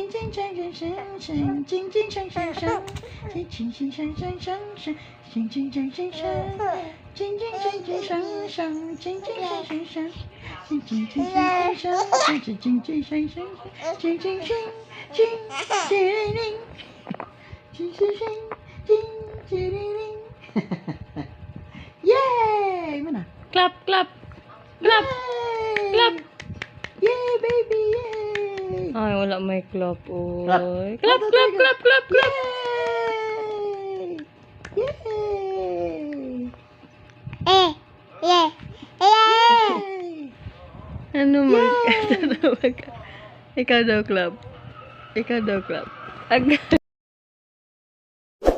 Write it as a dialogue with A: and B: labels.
A: 金金闪闪闪闪，金金闪闪闪，金金闪闪闪闪闪，金金闪闪闪，金金闪闪闪闪，金金闪闪闪，金金闪闪闪闪，金金闪闪闪，金金闪金金铃，金金闪金金铃。Yay! Mana?
B: Clap, clap. Clap.
A: Yay!
B: Clap.
A: Yay, baby! Yay!
B: Ay, wala may clap. Oy.
A: Clap.
B: Clap, clap, clap, clap, clap.
A: Yay! Yay!
C: Yeah.
A: Yay!
B: Ano mag...
A: Yay!
B: Ikaw daw, clap. Ikaw daw, clap. Agad.